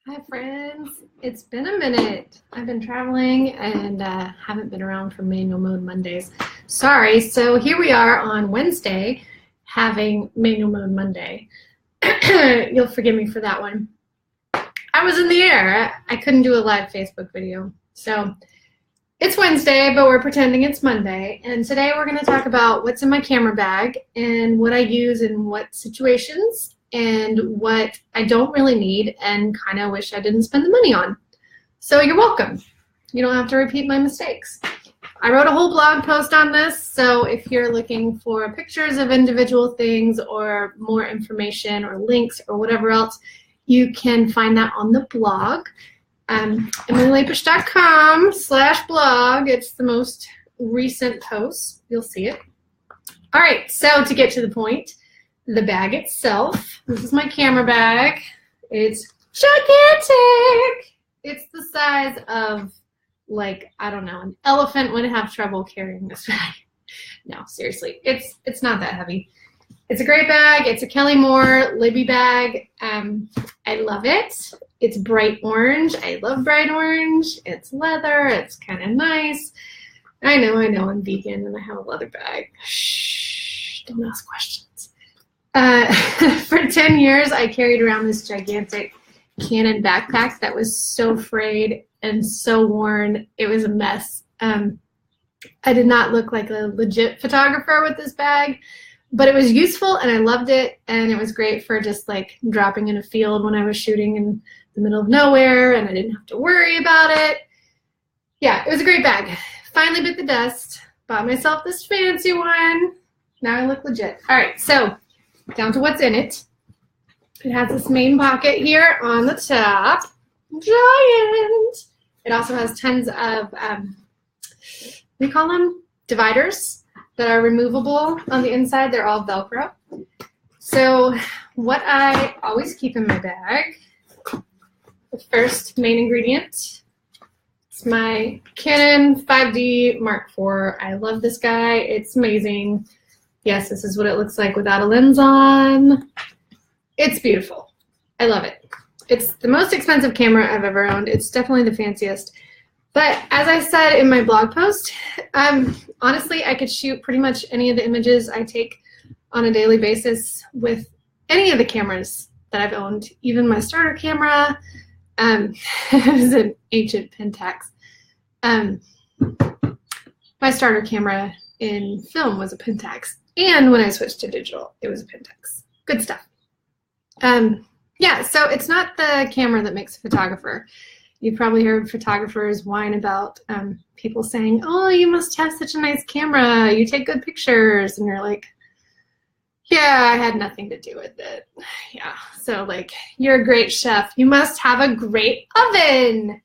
Hi, friends. It's been a minute. I've been traveling and haven't been around for Manual Mode Mondays. Sorry. So here we are on Wednesday having Manual Mode Monday. You'll forgive me for that one. I was in the air. I couldn't do a live Facebook video. So it's Wednesday, but we're pretending it's Monday. And today we're going to talk about what's in my camera bag and what I use in what situations and what I don't really need and kind of wish I didn't spend the money on. So you're welcome. You don't have to repeat my mistakes. I wrote a whole blog post on this, so if you're looking for pictures of individual things or more information or links or whatever else, you can find that on the blog. EmilyLapish.com/blog. It's the most recent post. You'll see it. All right, so to get to the point, the bag itself, this is my camera bag. It's gigantic. It's the size of, like, I don't know, an elephant would have trouble carrying this bag. No, seriously, it's not that heavy. It's a great bag. It's a Kelly Moore Libby bag. I love it. It's bright orange. I love bright orange. It's leather. It's kind of nice. I know, I'm vegan and I have a leather bag. Shh, don't ask questions. For 10 years, I carried around this gigantic Canon backpack that was so frayed and so worn. It was a mess. I did not look like a legit photographer with this bag, but it was useful and I loved it, and it was great for just like dropping in a field when I was shooting in the middle of nowhere and I didn't have to worry about it. Yeah, it was a great bag. Finally bit the dust, bought myself this fancy one. Now I look legit. All right, so down to what's in it. It has this main pocket here on the top. Giant. It also has tons of, what do you call them? Dividers that are removable on the inside. They're all Velcro. So what I always keep in my bag, the first main ingredient, it's my Canon 5D Mark IV. I love this guy. It's amazing. Yes, this is what it looks like without a lens on. It's beautiful. I love it. It's the most expensive camera I've ever owned. It's definitely the fanciest. But as I said in my blog post, honestly, I could shoot pretty much any of the images I take on a daily basis with any of the cameras that I've owned, even my starter camera. It was an ancient Pentax. My starter camera in film was a Pentax. And when I switched to digital, it was a Pentax. Good stuff. Yeah, so it's not the camera that makes a photographer. You've probably heard photographers whine about people saying, oh, you must have such a nice camera. You take good pictures. And you're like, yeah, I had nothing to do with it. Yeah, so like, you're a great chef. You must have a great oven.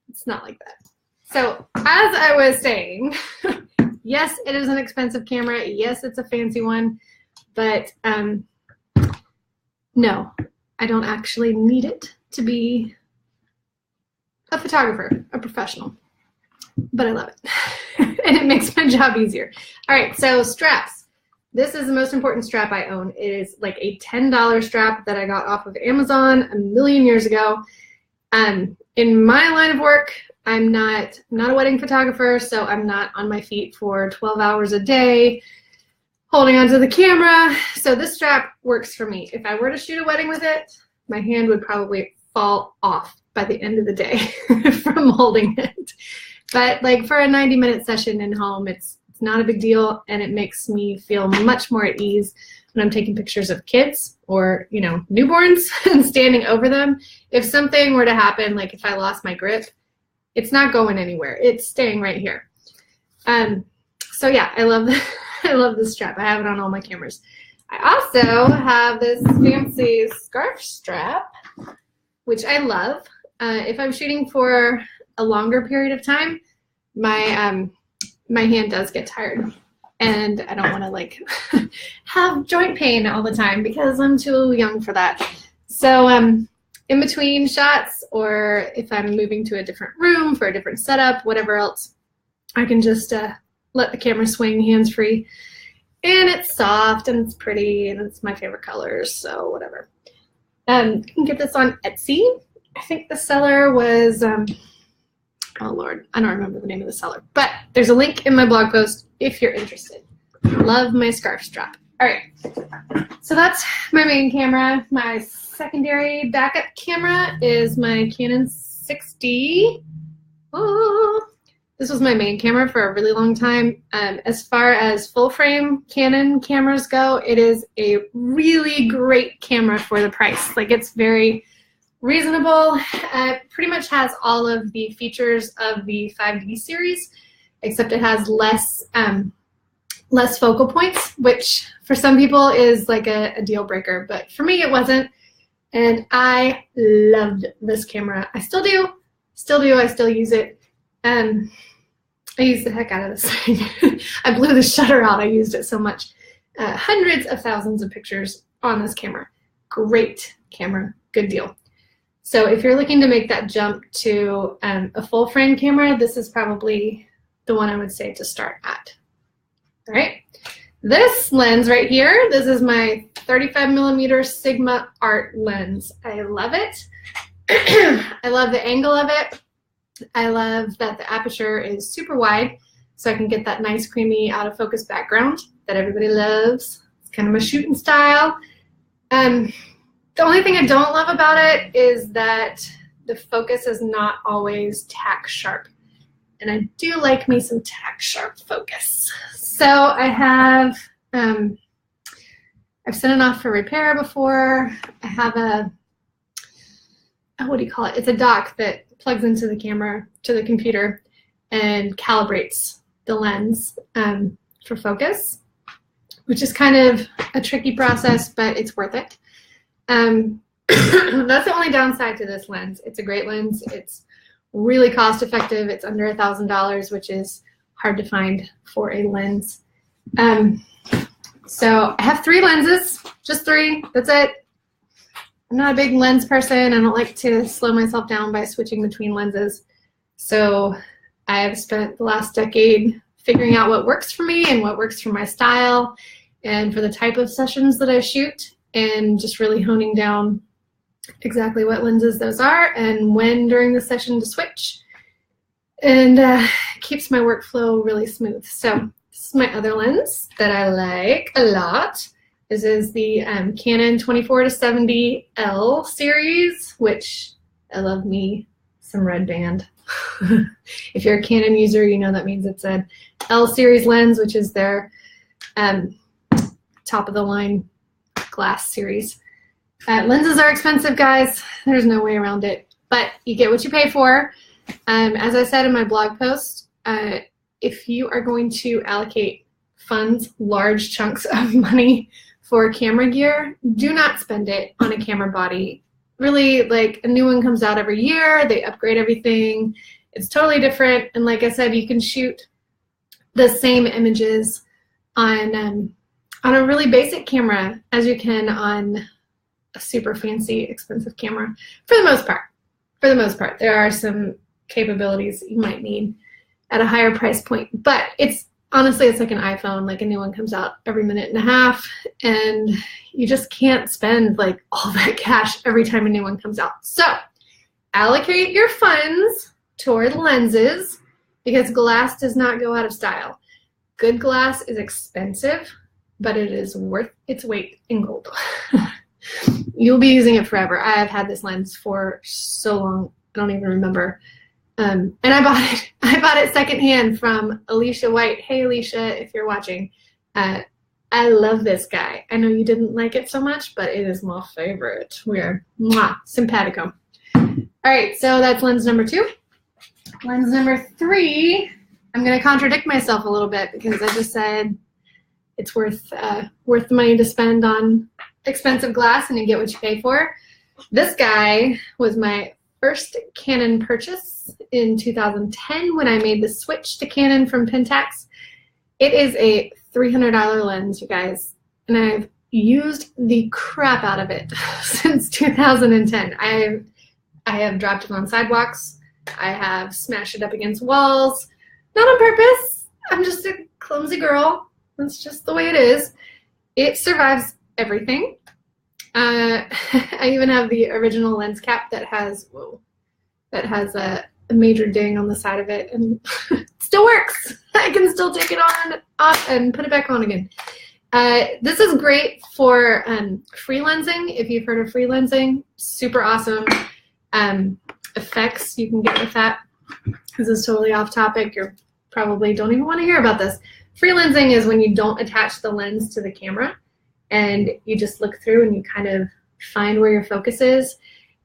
It's not like that. So as I was saying, yes, it is an expensive camera. Yes, it's a fancy one, but no, I don't actually need it to be a photographer, a professional, but I love it. And it makes my job easier. All right, so straps. This is the most important strap I own. It is like a $10 strap that I got off of Amazon a million years ago. In my line of work, I'm not a wedding photographer, so I'm not on my feet for 12 hours a day holding onto the camera. So this strap works for me. If I were to shoot a wedding with it, my hand would probably fall off by the end of the day from holding it. But like for a 90-minute session in home, it's not a big deal, and it makes me feel much more at ease when I'm taking pictures of kids or, you know, newborns and standing over them. If something were to happen, like if I lost my grip, it's not going anywhere. It's staying right here. So yeah, I love this strap. I have it on all my cameras. I also have this fancy scarf strap, which I love. If I'm shooting for a longer period of time, my hand does get tired, and I don't want to like have joint pain all the time because I'm too young for that. So in between shots, or if I'm moving to a different room for a different setup, whatever else, I can just let the camera swing hands-free. And it's soft and it's pretty and it's my favorite colors, so whatever. You can get this on Etsy. I think the seller was, oh Lord, I don't remember the name of the seller, but there's a link in my blog post if you're interested. Love my scarf strap. All right, so that's my main camera. My secondary backup camera is my Canon 6D. Oh, this was my main camera for a really long time. As far as full frame Canon cameras go, it is a really great camera for the price. Like, it's very reasonable. Pretty much has all of the features of the 5D series, except it has less focal points, which for some people is like a deal breaker, but for me it wasn't. And I loved this camera. I still do. I still use it. I use the heck out of this thing. I blew the shutter out. I used it so much. Hundreds of thousands of pictures on this camera. Great camera. Good deal. So if you're looking to make that jump to a full frame camera, this is probably the one I would say to start at. All right. This lens right here, this is my 35mm Sigma Art lens. I love it. I love the angle of it. I love that the aperture is super wide, so I can get that nice creamy out of focus background that everybody loves. It's kind of a shooting style. The only thing I don't love about it is that the focus is not always tack sharp. And I do like me some tack sharp focus. So I have, I've sent it off for repair before. I have a, what do you call it? It's a dock that plugs into the camera, to the computer, and calibrates the lens for focus, which is kind of a tricky process, but it's worth it. That's the only downside to this lens. It's a great lens. It's really cost effective. It's under $1,000, which is hard to find for a lens. So I have 3 lenses, just 3. That's it. I'm not a big lens person. I don't like to slow myself down by switching between lenses. So I have spent the last decade figuring out what works for me and what works for my style and for the type of sessions that I shoot, and just really honing down exactly what lenses those are and when during the session to switch, and keeps my workflow really smooth. So this is my other lens that I like a lot. This is the Canon 24-70L series, which I love me some red band. If you're a Canon user, you know that means it's an L series lens, which is their top of the line glass series. Lenses are expensive, guys. There's no way around it, but you get what you pay for. As I said in my blog post, if you are going to allocate funds, large chunks of money for camera gear, do not spend it on a camera body. Really, like, a new one comes out every year. They upgrade everything. It's totally different. And like I said, you can shoot the same images on a really basic camera as you can on a super fancy, expensive camera. For the most part. For the most part. There are some capabilities you might need at a higher price point. But honestly, it's like an iPhone. Like, a new one comes out every minute and a half, and you just can't spend like all that cash every time a new one comes out. So allocate your funds toward lenses, because glass does not go out of style. Good glass is expensive, but it is worth its weight in gold. You'll be using it forever. I have had this lens for so long, I don't even remember. And I bought it secondhand from Alicia White. Hey, Alicia, if you're watching. I love this guy. I know you didn't like it so much, but it is my favorite. We're simpatico. All right, so that's lens number 2. Lens number 3, I'm going to contradict myself a little bit because I just said it's worth the money to spend on expensive glass and you get what you pay for. This guy was my first Canon purchase in 2010 when I made the switch to Canon from Pentax. It is a $300 lens, you guys, and I've used the crap out of it since 2010. I have dropped it on sidewalks. I have smashed it up against walls. Not on purpose. I'm just a clumsy girl. That's just the way it is. It survives everything. I even have the original lens cap that has a major ding on the side of it, and it still works. I can still take it off and put it back on again. This is great for free lensing. If you've heard of free lensing, super awesome effects you can get with that. This is totally off topic. You probably don't even want to hear about this. Free lensing is when you don't attach the lens to the camera and you just look through and you kind of find where your focus is.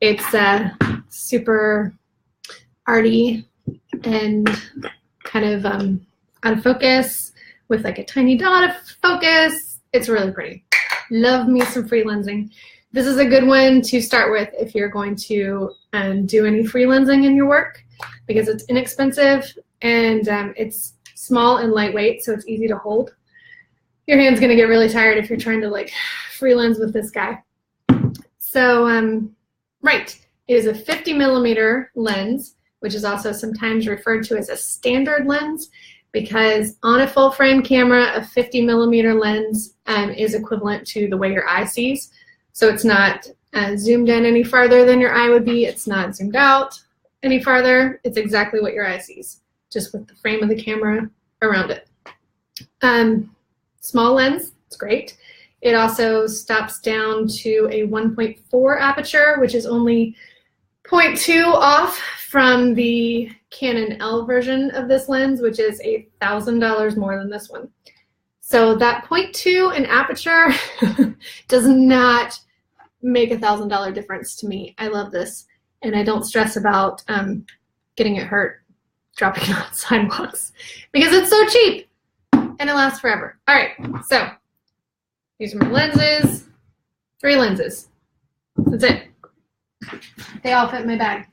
It's super arty and kind of out of focus with like a tiny dot of focus. It's really pretty. Love me some free lensing. This is a good one to start with if you're going to do any free lensing in your work, because it's inexpensive and it's small and lightweight, so it's easy to hold. Your hand's gonna get really tired if you're trying to like free lens with this guy. So, right, it is a 50 millimeter lens, which is also sometimes referred to as a standard lens, because on a full frame camera, a 50 millimeter lens is equivalent to the way your eye sees. So it's not zoomed in any farther than your eye would be. It's not zoomed out any farther. It's exactly what your eye sees, just with the frame of the camera around it. Small lens, it's great. It also stops down to a 1.4 aperture, which is only 0.2 off from the Canon L version of this lens, which is $1,000 more than this one. So that 0.2 in aperture does not make $1,000 difference to me. I love this, and I don't stress about getting it hurt dropping it on sidewalks because it's so cheap and it lasts forever. All right, so these are my lenses, 3 lenses. That's it. They all fit in my bag.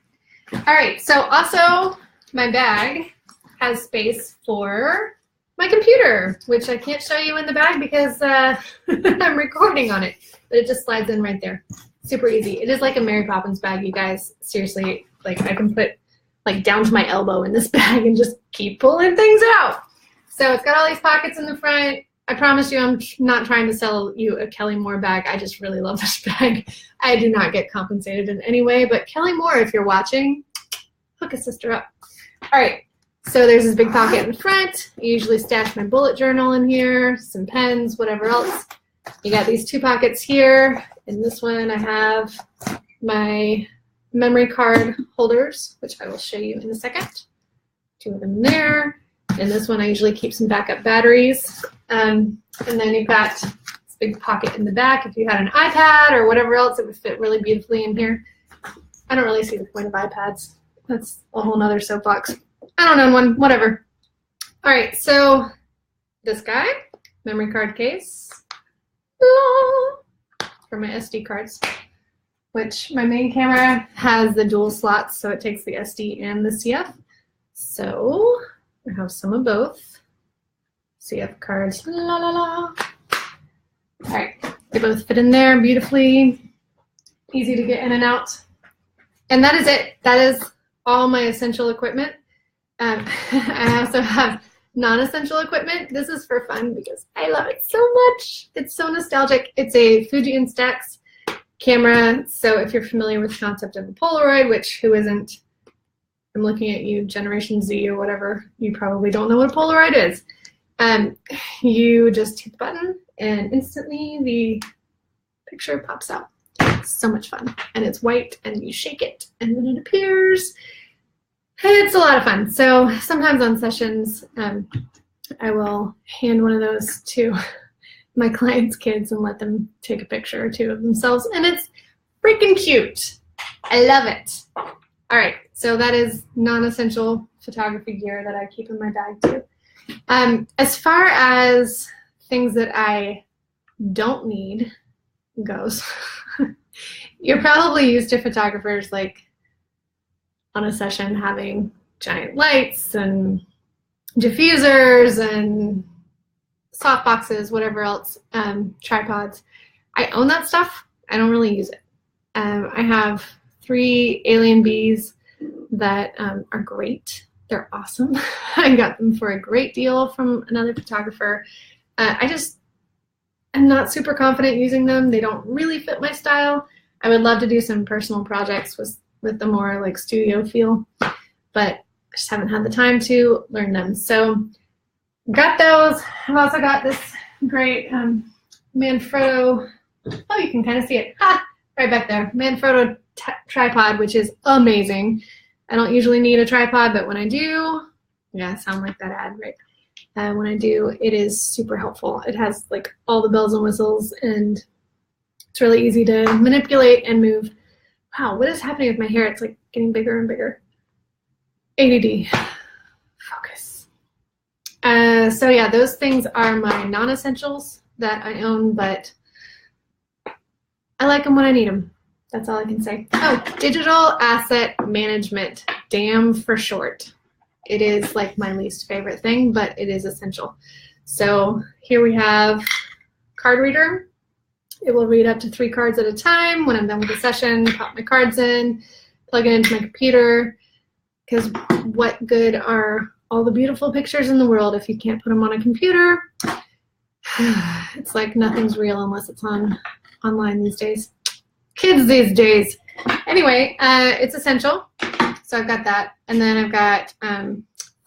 All right, so also my bag has space for my computer, which I can't show you in the bag because I'm recording on it, but it just slides in right there. Super easy. It is like a Mary Poppins bag, you guys. Seriously, like I can put like down to my elbow in this bag and just keep pulling things out. So it's got all these pockets in the front. I promise you I'm not trying to sell you a Kelly Moore bag. I just really love this bag. I do not get compensated in any way, but Kelly Moore, if you're watching, hook a sister up. All right, so there's this big pocket in the front. I usually stash my bullet journal in here, some pens, whatever else. You got these 2 pockets here. In this one, I have my memory card holders, which I will show you in a second. 2 of them there. In this one, I usually keep some backup batteries. And then you've got this big pocket in the back. If you had an iPad or whatever else, it would fit really beautifully in here. I don't really see the point of iPads. That's a whole nother soapbox. I don't own one, whatever. All right, so this guy, memory card case, for my SD cards, which my main camera has the dual slots, so it takes the SD and the CF. So I have some of both. CF cards, la la la. All right, they both fit in there beautifully, easy to get in and out. And that is it. That is all my essential equipment. I also have non-essential equipment. This is for fun because I love it so much. It's so nostalgic. It's a Fuji Instax camera. So if you're familiar with the concept of a Polaroid, which who isn't, I'm looking at you, Generation Z or whatever, you probably don't know what a Polaroid is. You just hit the button and instantly the picture pops out. It's so much fun. And it's white and you shake it and then it appears. It's a lot of fun. So sometimes on sessions, I will hand one of those to my clients' kids and let them take a picture or 2 of themselves. And it's freaking cute. I love it. All right, so that is non-essential photography gear that I keep in my bag too. As far as things that I don't need goes, you're probably used to photographers like on a session having giant lights and diffusers and softboxes, whatever else, tripods. I own that stuff. I don't really use it. I have 3 Alien Bs that are great. They're awesome. I got them for a great deal from another photographer. I I'm not super confident using them. They don't really fit my style. I would love to do some personal projects with the more like studio feel, but I just haven't had the time to learn them. So got those. I've also got this great Manfrotto, oh, you can kind of see it, right back there, Manfrotto tripod, which is amazing. I don't usually need a tripod, but when I do, yeah, I sound like that ad, right? When I do, it is super helpful. It has like all the bells and whistles, and it's really easy to manipulate and move. Wow, what is happening with my hair? It's like getting bigger and bigger. ADD. Focus. So yeah, those things are my non-essentials that I own, but I like them when I need them. That's all I can say. Oh, digital asset management, DAM for short. It is like my least favorite thing, but it is essential. So here we have card reader. It will read up to 3 cards at a time. When I'm done with the session, pop my cards in, plug it into my computer, because what good are all the beautiful pictures in the world if you can't put them on a computer? It's like nothing's real unless it's online these days. Kids these days. Anyway, it's essential. So I've got that. And then I've got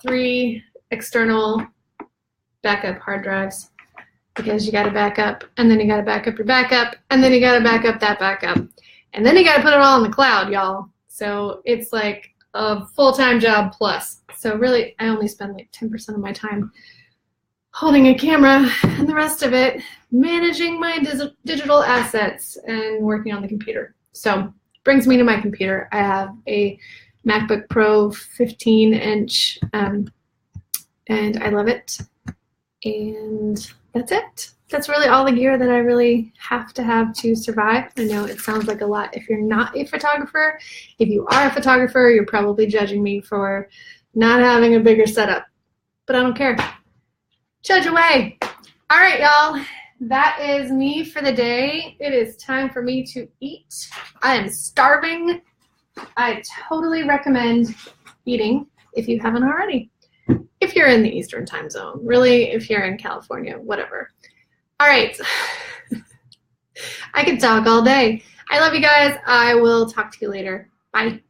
3 external backup hard drives, because you got to back up, and then you got to back up your backup, and then you got to back up that backup. And then you got to put it all in the cloud, y'all. So it's like a full-time job plus. So really, I only spend like 10% of my time holding a camera, and the rest of it managing my digital assets and working on the computer. So brings me to my computer. I have a MacBook Pro 15-inch, and I love it. And that's it. That's really all the gear that I really have to survive. I know it sounds like a lot if you're not a photographer. If you are a photographer, you're probably judging me for not having a bigger setup, but I don't care. Judge away. All right, y'all. That is me for the day. It is time for me to eat. I am starving. I totally recommend eating if you haven't already. If you're in the Eastern time zone, really, if you're in California, whatever. All right. I could talk all day. I love you guys. I will talk to you later. Bye.